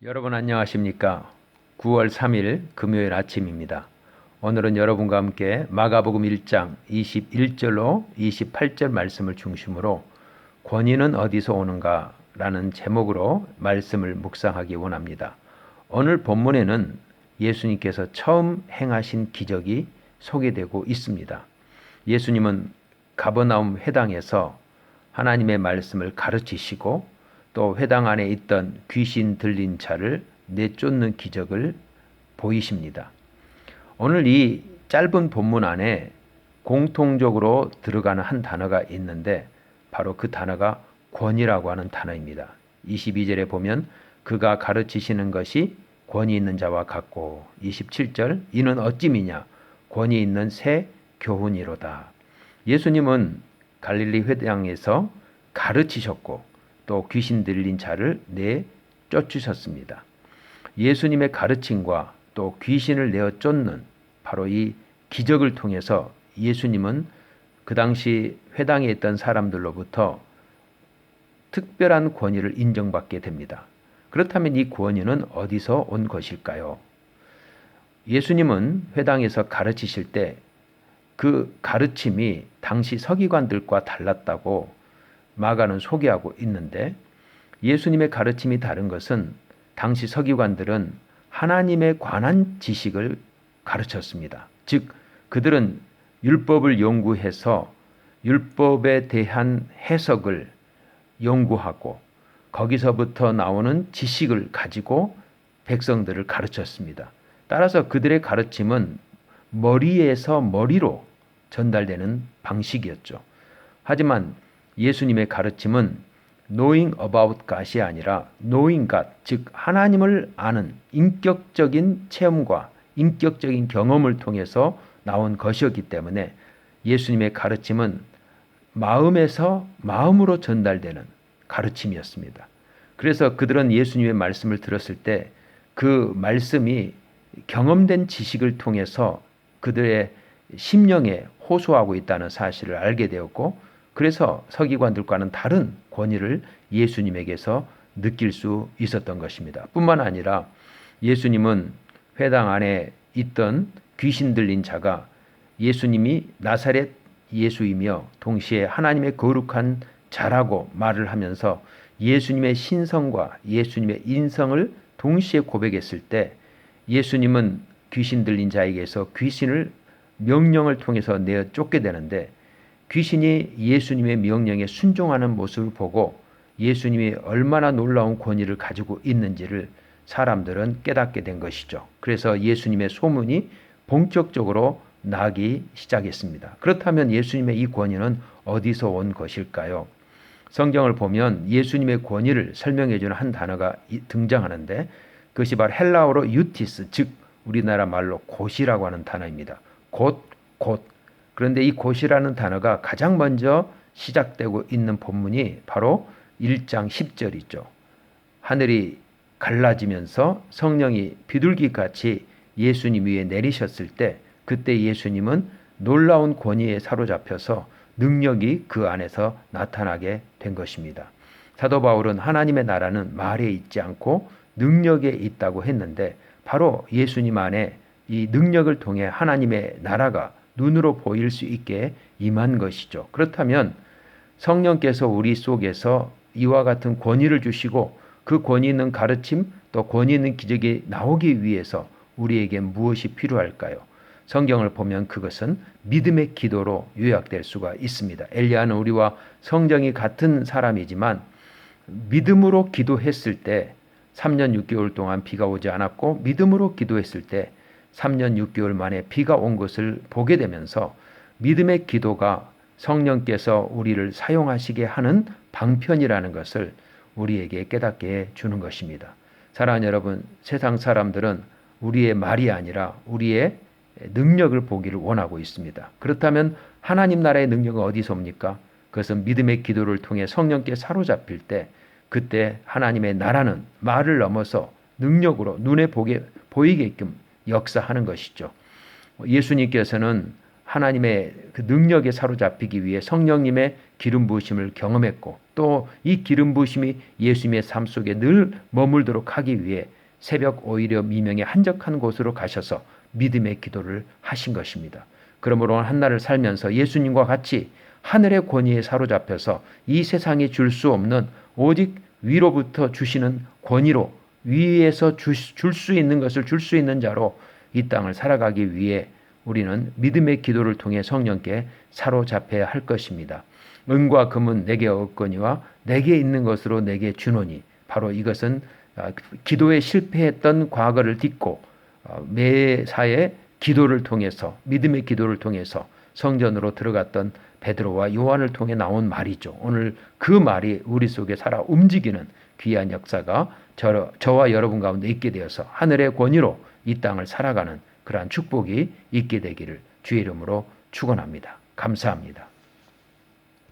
여러분 안녕하십니까? 9월 3일 금요일 아침입니다. 오늘은 여러분과 함께 마가복음 1장 21절로 28절 말씀을 중심으로 권위는 어디서 오는가 라는 제목으로 말씀을 묵상하기 원합니다. 오늘 본문에는 예수님께서 처음 행하신 기적이 소개되고 있습니다. 예수님은 가버나움 회당에서 하나님의 말씀을 가르치시고 또 회당 안에 있던 귀신 들린 자를 내쫓는 기적을 보이십니다. 오늘 이 짧은 본문 안에 공통적으로 들어가는 한 단어가 있는데 바로 그 단어가 권위라고 하는 단어입니다. 22절에 보면 그가 가르치시는 것이 권위 있는 자와 같고 27절 이는 어찌미냐 권위 있는 새 교훈이로다. 예수님은 갈릴리 회당에서 가르치셨고 또 귀신 들린 자를 내쫓으셨습니다. 예수님의 가르침과 또 귀신을 내어 쫓는 바로 이 기적을 통해서 예수님은 그 당시 회당에 있던 사람들로부터 특별한 권위를 인정받게 됩니다. 그렇다면 이 권위는 어디서 온 것일까요? 예수님은 회당에서 가르치실 때 그 가르침이 당시 서기관들과 달랐다고 마가는 소개하고 있는데 예수님의 가르침이 다른 것은 당시 서기관들은 하나님에 관한 지식을 가르쳤습니다. 즉 그들은 율법을 연구해서 율법에 대한 해석을 연구하고 거기서부터 나오는 지식을 가지고 백성들을 가르쳤습니다. 따라서 그들의 가르침은 머리에서 머리로 전달되는 방식이었죠. 하지만 예수님의 가르침은 knowing about God이 아니라 knowing God, 즉 하나님을 아는 인격적인 체험과 인격적인 경험을 통해서 나온 것이었기 때문에 예수님의 가르침은 마음에서 마음으로 전달되는 가르침이었습니다. 그래서 그들은 예수님의 말씀을 들었을 때 그 말씀이 경험된 지식을 통해서 그들의 심령에 호소하고 있다는 사실을 알게 되었고 그래서 서기관들과는 다른 권위를 예수님에게서 느낄 수 있었던 것입니다. 뿐만 아니라 예수님은 회당 안에 있던 귀신 들린 자가 예수님이 나사렛 예수이며 동시에 하나님의 거룩한 자라고 말을 하면서 예수님의 신성과 예수님의 인성을 동시에 고백했을 때 예수님은 귀신 들린 자에게서 귀신을 명령을 통해서 내어 쫓게 되는데 귀신이 예수님의 명령에 순종하는 모습을 보고 예수님이 얼마나 놀라운 권위를 가지고 있는지를 사람들은 깨닫게 된 것이죠. 그래서 예수님의 소문이 본격적으로 나기 시작했습니다. 그렇다면 예수님의 이 권위는 어디서 온 것일까요? 성경을 보면 예수님의 권위를 설명해 주는 한 단어가 등장하는데 그것이 바로 헬라어로 유티스, 즉 우리나라 말로 곧이라고 하는 단어입니다. 곧. 그런데 이 곧이라는 단어가 가장 먼저 시작되고 있는 본문이 바로 1장 10절이죠. 하늘이 갈라지면서 성령이 비둘기같이 예수님 위에 내리셨을 때 그때 예수님은 놀라운 권위에 사로잡혀서 능력이 그 안에서 나타나게 된 것입니다. 사도 바울은 하나님의 나라는 말에 있지 않고 능력에 있다고 했는데 바로 예수님 안에 이 능력을 통해 하나님의 나라가 눈으로 보일 수 있게 임한 것이죠. 그렇다면 성령께서 우리 속에서 이와 같은 권위를 주시고 그 권위 있는 가르침 또 권위 있는 기적이 나오기 위해서 우리에게 무엇이 필요할까요? 성경을 보면 그것은 믿음의 기도로 요약될 수가 있습니다. 엘리야는 우리와 성정이 같은 사람이지만 믿음으로 기도했을 때 3년 6개월 동안 비가 오지 않았고 믿음으로 기도했을 때 3년 6개월 만에 비가 온 것을 보게 되면서 믿음의 기도가 성령께서 우리를 사용하시게 하는 방편이라는 것을 우리에게 깨닫게 해주는 것입니다. 사랑하는 여러분, 세상 사람들은 우리의 말이 아니라 우리의 능력을 보기를 원하고 있습니다. 그렇다면 하나님 나라의 능력은 어디서 옵니까? 그것은 믿음의 기도를 통해 성령께 사로잡힐 때 그때 하나님의 나라는 말을 넘어서 능력으로 눈에 보이게끔 역사하는 것이죠. 예수님께서는 하나님의 그 능력에 사로잡히기 위해 성령님의 기름 부으심을 경험했고 또 이 기름 부으심이 예수님의 삶 속에 늘 머물도록 하기 위해 새벽 오히려 미명의 한적한 곳으로 가셔서 믿음의 기도를 하신 것입니다. 그러므로 한날을 살면서 예수님과 같이 하늘의 권위에 사로잡혀서 이 세상이 줄 수 없는 오직 위로부터 주시는 권위로 위에서 줄 수 있는 것을 줄 수 있는 자로 이 땅을 살아가기 위해 우리는 믿음의 기도를 통해 성령께 사로잡혀야 할 것입니다. 은과 금은 내게 없거니와 내게 있는 것으로 내게 주노니, 바로 이것은 기도에 실패했던 과거를 딛고 매사에 기도를 통해서, 믿음의 기도를 통해서 성전으로 들어갔던 베드로와 요한을 통해 나온 말이죠. 오늘 그 말이 우리 속에 살아 움직이는 귀한 역사가 저와 여러분 가운데 있게 되어서 하늘의 권위로 이 땅을 살아가는 그러한 축복이 있게 되기를 주의 이름으로 축원합니다. 감사합니다.